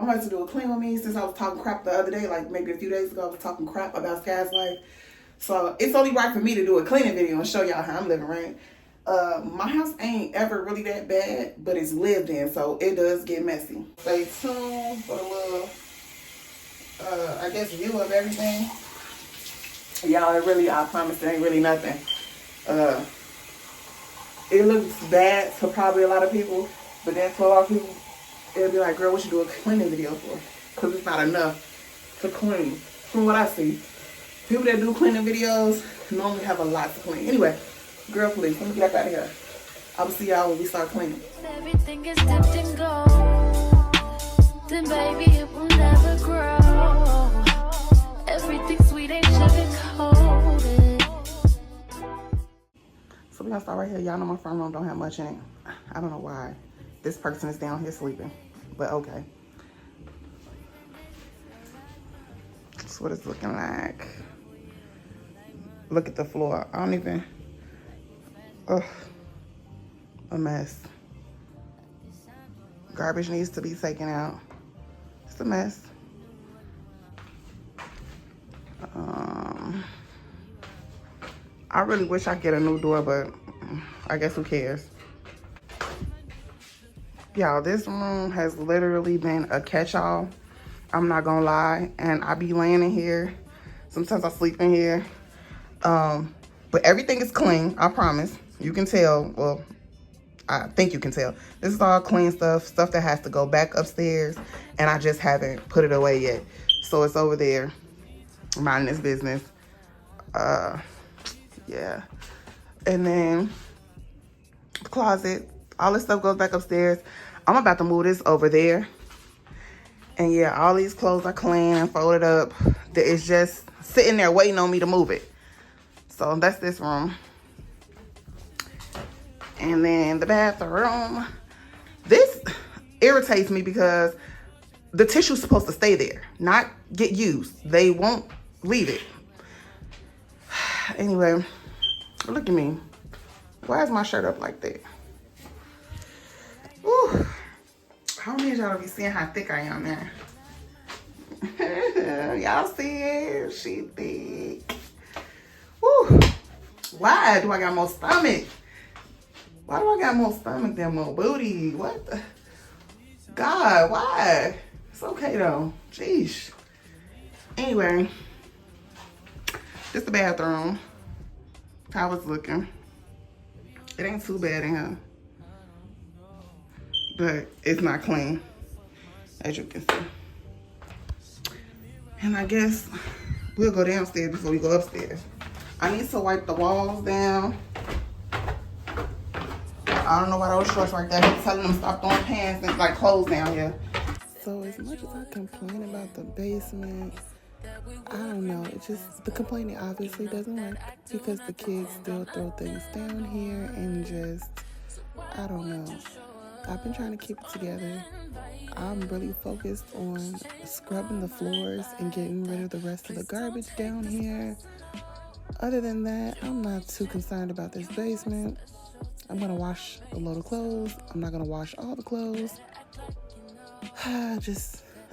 I'm about to do a clean with me since I was talking crap the other day, like maybe a few days ago. I was talking crap about Sky's life. So it's only right for me to do a cleaning video and show y'all how I'm living, right? My house ain't ever really that bad, but it's lived in, so it does get messy. Stay tuned for a little, I guess, view of everything. Y'all, it really, I promise, there ain't really nothing. It looks bad to probably a lot of people, but then to a lot of people, it'll be like, girl, what you do a cleaning video for? Because it's not enough to clean, from what I see. People that do cleaning videos normally have a lot to clean. Anyway, girl, please, let me get up out of here. I will see y'all when we start cleaning. Everything is dipped in gold. Then baby, it will never grow. Everything sweet ain't sugar coated. So we're gonna start right here. Y'all know my front room don't have much in it. I don't know why. This person is down here sleeping, but okay. That's what it's looking like. Look at the floor. I don't even, ugh, a mess. Garbage needs to be taken out. It's a mess. I really wish I could get a new door, but I guess who cares? Y'all, this room has literally been a catch-all. I'm not gonna lie. And I be laying in here. Sometimes I sleep in here. But everything is clean, I promise. You can tell, well, I think you can tell. This is all clean stuff that has to go back upstairs, and I just haven't put it away yet. So it's over there, minding its business. Yeah. And then the closet, all this stuff goes back upstairs. I'm about to move this over there. And yeah, all these clothes are clean and folded up. It's just sitting there waiting on me to move it. So that's this room. And then the bathroom. This irritates me because the tissue's supposed to stay there, not get used. They won't leave it. Anyway, look at me. Why is my shirt up like that? Woo. I don't need y'all to be seeing how thick I am now. Y'all see it? She thick. Woo. Why do I got more stomach? Why do I got more stomach than more booty? What the? God, why? It's okay though. Jeez. Anyway, this the bathroom. How it's looking. It ain't too bad in here. But it's not clean, as you can see. And I guess we'll go downstairs before we go upstairs. I need to wipe the walls down. I don't know why those shorts right there. I keep telling them stop throwing pants and like clothes down here. So as much as I complain about the basement, I don't know. It just, the complaining obviously doesn't work because the kids still throw things down here and just, I don't know. I've been trying to keep it together. I'm really focused on scrubbing the floors and getting rid of the rest of the garbage down here. Other than that, I'm not too concerned about this basement. I'm gonna wash a load of clothes. I'm not gonna wash all the clothes. I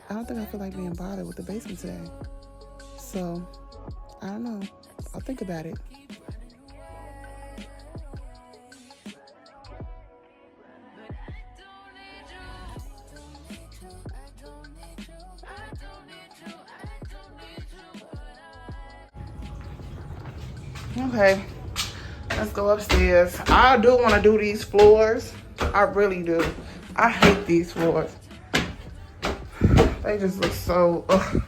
don't think I feel like being bothered with the basement today. So, I don't know. I'll think about it. Okay, let's go upstairs. I do want to do these floors. I really do. I hate these floors. They just look so, ugh.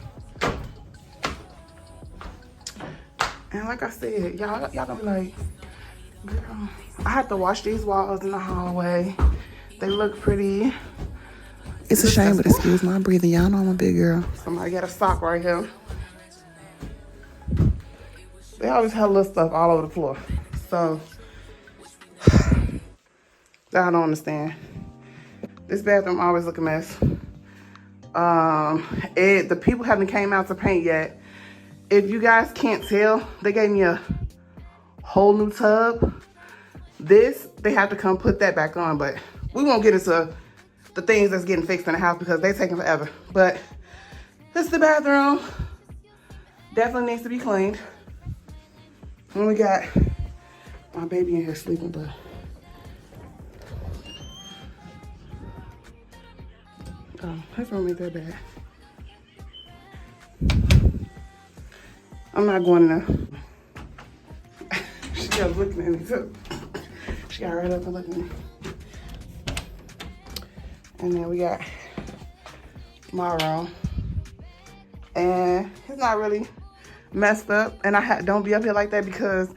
And like I said, y'all gonna be like, girl, I have to wash these walls in the hallway. They look pretty. It's a shame, but excuse my breathing. Y'all know I'm a big girl. Somebody got a sock right here. They always have little stuff all over the floor. So, I don't understand. This bathroom always look a mess. The people haven't came out to paint yet. If you guys can't tell, they gave me a whole new tub. They have to come put that back on, but we won't get into the things that's getting fixed in the house because they taking forever. But this is the bathroom. Definitely needs to be cleaned. And we got my baby in here sleeping, but his room ain't that bad. I'm not going in there. She kept looking at me too. She got right up and looked at me. And then we got my room. And it's not really messed up. And don't be up here like that because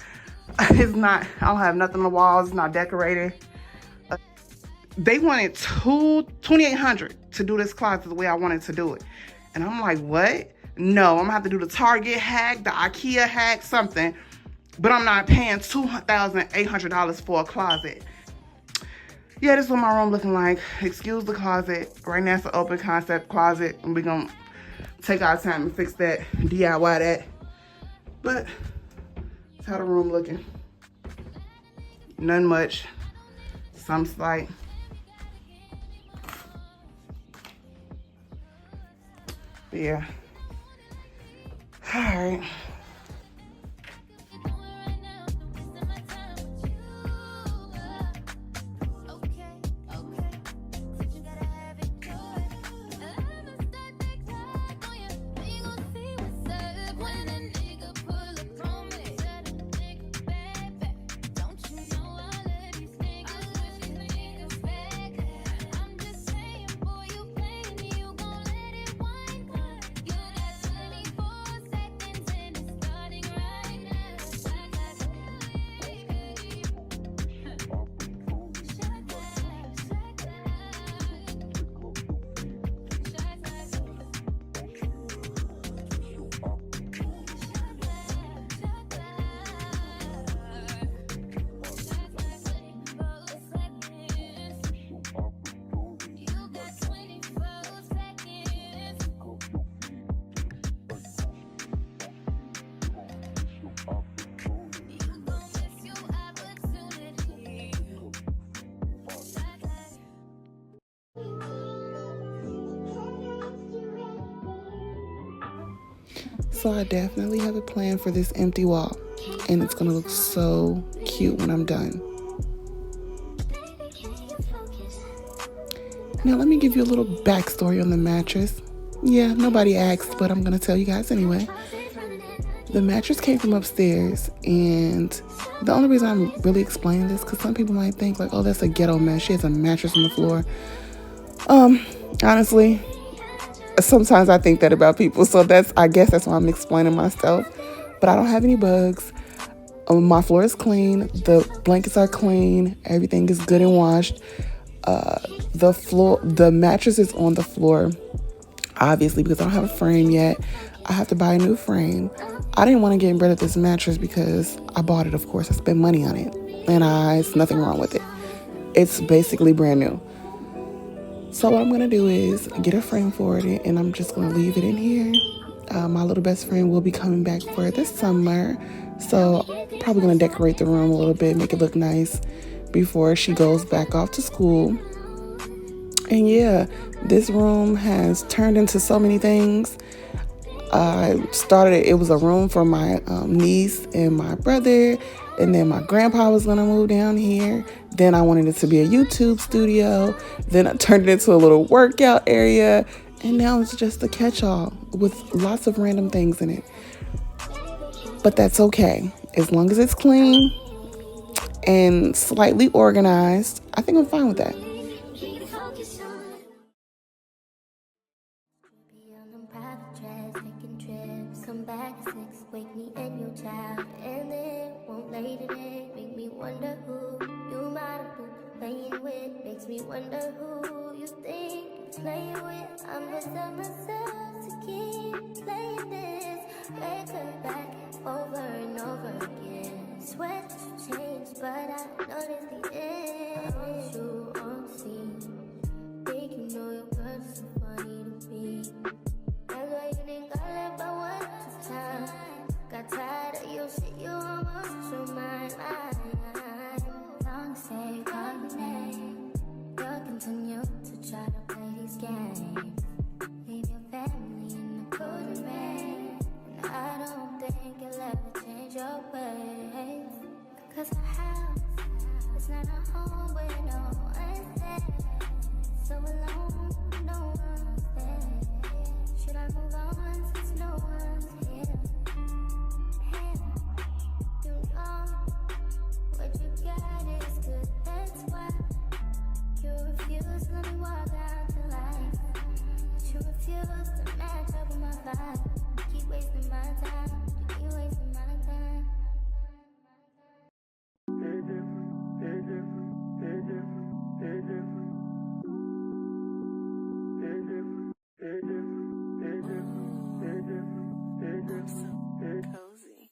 it's not, I don't have nothing on the walls. It's not decorated. They wanted $2,800 to do this closet the way I wanted to do it. And I'm like, what? No, I'm gonna have to do the Target hack, the IKEA hack, something. But I'm not paying $2,800 for a closet. Yeah, this is what my room looking like. Excuse the closet. Right now it's an open concept closet. And we're gonna take our time and fix that, DIY that. But that's how the room looking. None much. Some slight. But yeah. All right. So I definitely have a plan for this empty wall, and it's gonna look so cute when I'm done. Now let me give you a little backstory on the mattress. Yeah, nobody asked, but I'm gonna tell you guys anyway. The mattress came from upstairs, and the only reason I'm really explaining this, because some people might think like, oh, that's a ghetto mess. She has a mattress on the floor. Honestly, sometimes I think that about people, so I guess that's why I'm explaining myself. But I don't have any bugs. My floor is clean. The blankets are clean. Everything is good and washed. The mattress is on the floor, obviously, because I don't have a frame yet. I have to buy a new frame. I didn't want to get rid of this mattress because I bought it, of course. I spent money on it, and it's nothing wrong with it. It's basically brand new. So what I'm going to do is get a frame for it, and I'm just going to leave it in here. My little best friend will be coming back for it this summer, so probably going to decorate the room a little bit, make it look nice before she goes back off to school. And yeah, this room has turned into so many things. It was a room for my niece and my brother, and then my grandpa was gonna move down here. Then I wanted it to be a YouTube studio. Then I turned it into a little workout area, and now it's just a catch-all with lots of random things in it. But that's okay, as long as it's clean and slightly organized. I think I'm fine with that. Come back at 6, wake me and your child, and then won't lay today. Make me wonder who you might have been playing with. Makes me wonder who you think you're playing with. I'm just telling myself to keep playing this record back over and over again. Swear that you changed, but I noticed the end. I want you on the scene. Think you know your girl is so funny to me. That's why you think I left by one time. Got tired of your shit, you almost your mind. Long say, call your name. You'll continue to try to for the man. And I don't think you'll ever change your ways. Cause our house is not a home where no one's there. So alone, no one's there. Should I move on since no one's here? You know what you got is good, that's why you refuse to let me walk out the light. You refuse to match up with my vibe. Keep wasting my time, you keep wasting my time. Cozy.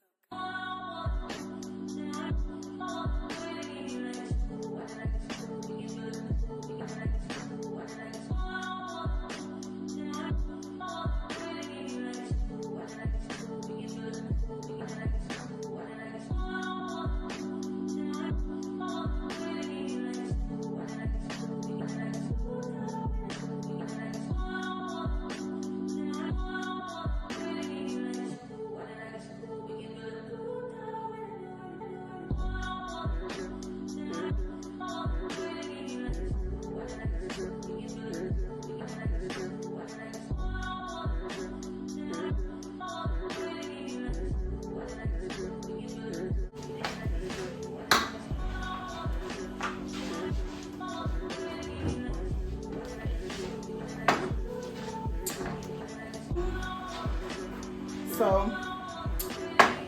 So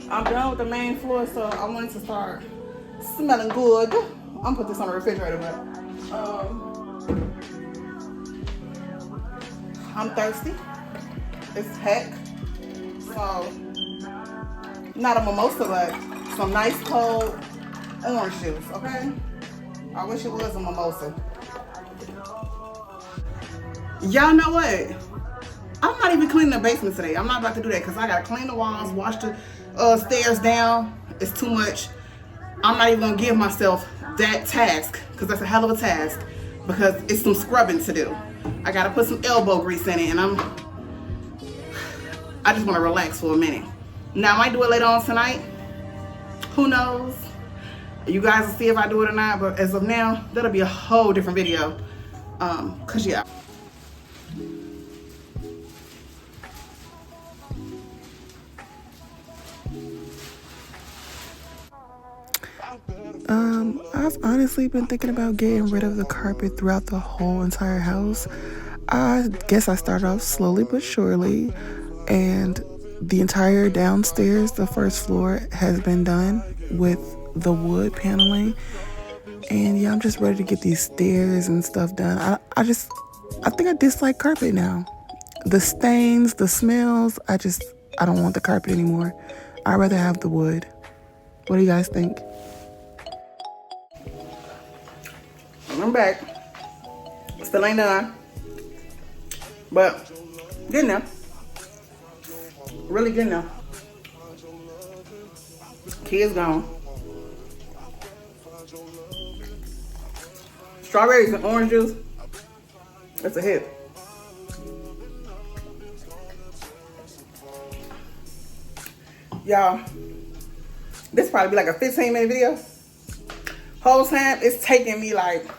I'm done with the main floor, so I wanted to start smelling good. I'm gonna put this on the refrigerator, but I'm thirsty. It's heck. So not a mimosa, but some nice cold orange juice, okay? I wish it was a mimosa. Y'all know what? I'm not even cleaning the basement today. I'm not about to do that because I gotta clean the walls, wash the stairs down. It's too much. I'm not even gonna give myself that task because that's a hell of a task because it's some scrubbing to do. I gotta put some elbow grease in it, and I just wanna relax for a minute. Now I might do it later on tonight. Who knows? You guys will see if I do it or not, but as of now, that'll be a whole different video. Cause yeah. I've honestly been thinking about getting rid of the carpet throughout the whole entire house. I guess I started off slowly but surely, and the entire downstairs, the first floor, has been done with the wood paneling. And yeah, I'm just ready to get these stairs and stuff done. I think I dislike carpet now. The stains, the smells, I don't want the carpet anymore. I'd rather have the wood. What do you guys think? I'm back. Still ain't done. But getting there. Really getting there. Kids gone. Strawberries and orange juice. That's a hit. Y'all, this probably be like a 15-minute video. Whole time it's taking me like,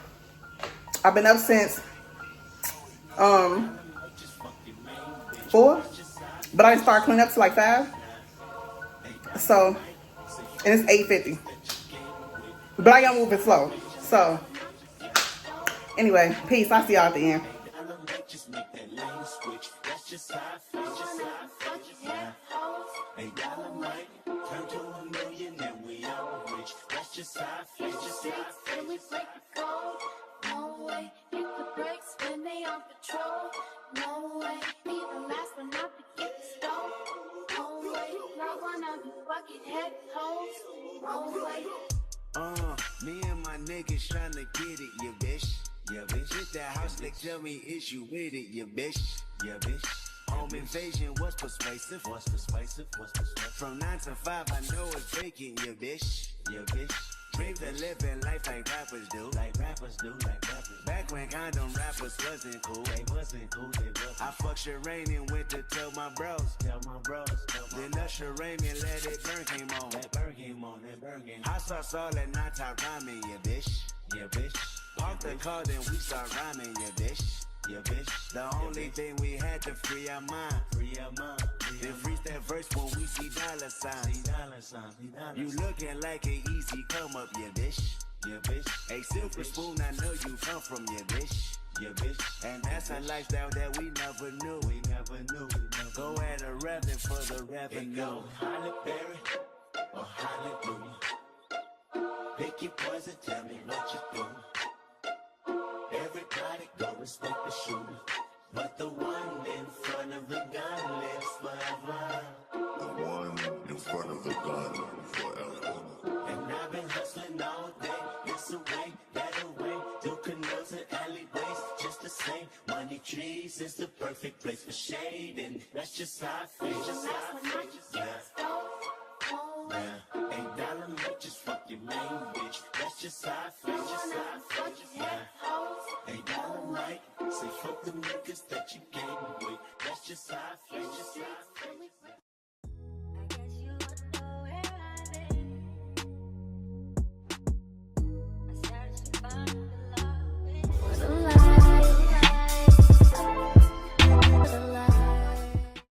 I've been up since 4, but I didn't start cleaning up till like 5. So, and it's 8:50. But I gotta move it slow. So, anyway, peace. I'll see y'all at the end. No way, hit the brakes when they on patrol. No way, be the last one out to get the stove. No way, not one of you fucking head hoes. No way. Me and my niggas tryna get it, you bitch. Yeah, bitch. Hit that house, they tell me, is you with it, you bitch. Yeah, bitch. Home invasion, what's persuasive? What's persuasive? What's persuasive? From 9 to 5, I know it's vacant, you bitch. Yeah, bitch. Dream the living life like rappers do. Like rappers do, like rappers Back when condom rappers wasn't cool. They wasn't cool, they wasn't. I fucked Sherane and went to tell my bros. Then Usher Raymond let it burn came on. That burn came on, that burn came on. Hot sauce all that night top rhyming, yeah bitch. Yeah bitch. Park the car then we start rhyming, yeah bitch. Yeah bitch. The only thing we had to free our mind. Free our mind. Then freeze that verse when we see dollar signs. You looking like an easy come up, yeah bitch. Yeah, bitch. Hey, Silver Spoon, I know you come from your bitch. Yeah, bitch. And that's a lifestyle that we never knew. Go at a rapping for the revenue. Go Halle Berry or Hallelujah. Pick your poison, tell me what you do. Everybody go respect the shooter, but the one in front of the gun lives forever. The one in front of the gun forever. And I've been hustling all day. This away, that away. Through canals and alleyways, just the same. Money trees is the perfect place for shade, and that's just how I feel. Just how I feel. Yeah. $8 make just fuck your main bitch. That's just how I feel. Just how I feel. Yeah. $8 mic. Say fuck the niggas that you came with. That's just how I feel. Just how I feel.